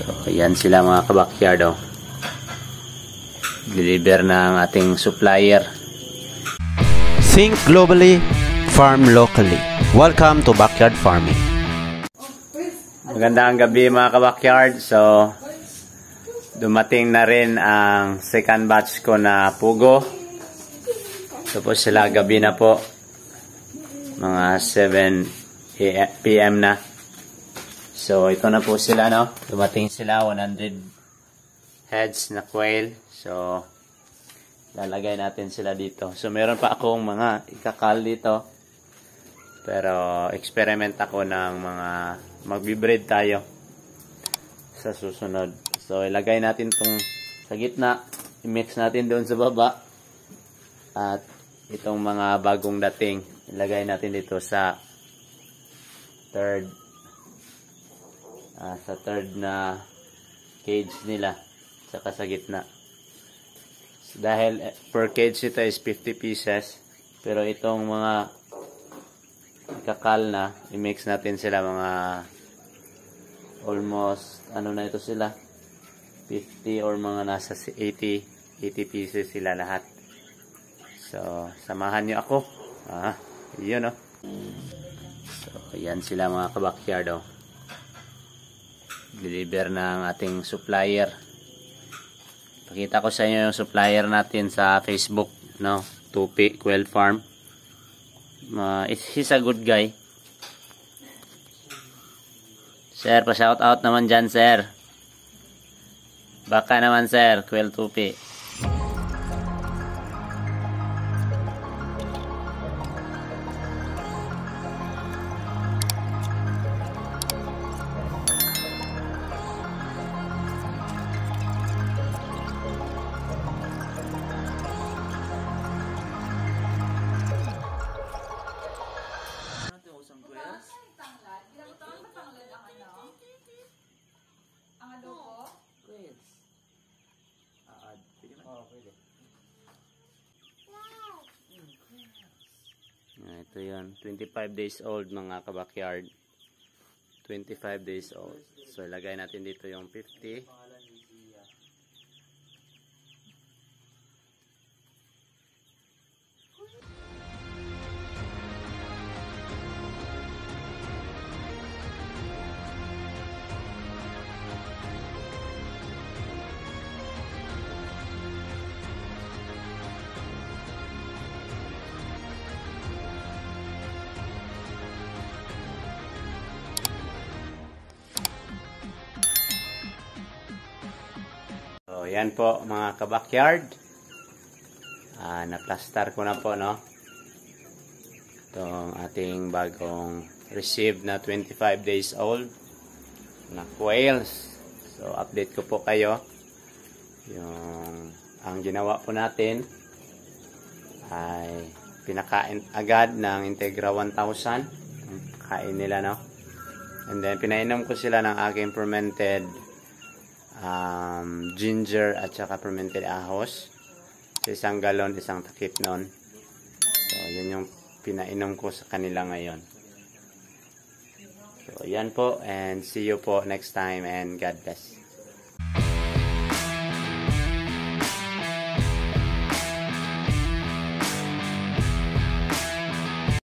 So, yan sila mga kabakyard, oh. Deliver ng ating supplier. Think globally, farm locally. Welcome to Backyard Farming. Magandang gabi mga kabakyard. So, dumating na rin ang second batch ko na pugo. Tapos sila gabi na po. Mga 7 PM na. So, ito na po sila, no? Dumating sila, 100 heads na quail. So, lalagay natin sila dito. So, meron pa akong mga ikakal dito. Pero, experiment ako ng mga magbi-breed tayo sa susunod. So, ilagay natin itong sa gitna. I-mix natin doon sa baba. At itong mga bagong dating, ilagay natin dito sa third na cage nila. Saka sa gitna. Dahil per cage ito is 50 pieces. Pero itong mga kakal na, i-mix natin sila mga almost, ano na ito sila? 50 or mga nasa 80 pieces sila lahat. So, samahan nyo ako. Yun, oh. So, yan sila mga kabakyard, oh. Deliver ng ating supplier. Pakita ko sa inyo yung supplier natin sa Facebook, no? Tupi Quail Farm. He's a good guy. Sir, pa-shout out naman dyan, sir. Baka naman, sir. Quail Tupi. Ito yun, 25 days old mga kabakyard. 25 days old. So, ilagay natin dito yung 50. So, yan po mga kabakyard. Na-plaster ko na po, no? Itong ating bagong received na 25 days old na quails. So, update ko po kayo. Ang ginawa po natin ay pinakain agad ng Integra 1000. Ang kain nila, no? And then, pinainom ko sila ng aking fermented ginger at saka fermented ahos. Sa isang galon, isang takip noon. So, yun yung pinainom ko sa kanila ngayon. So, yan po and see you po next time and God bless.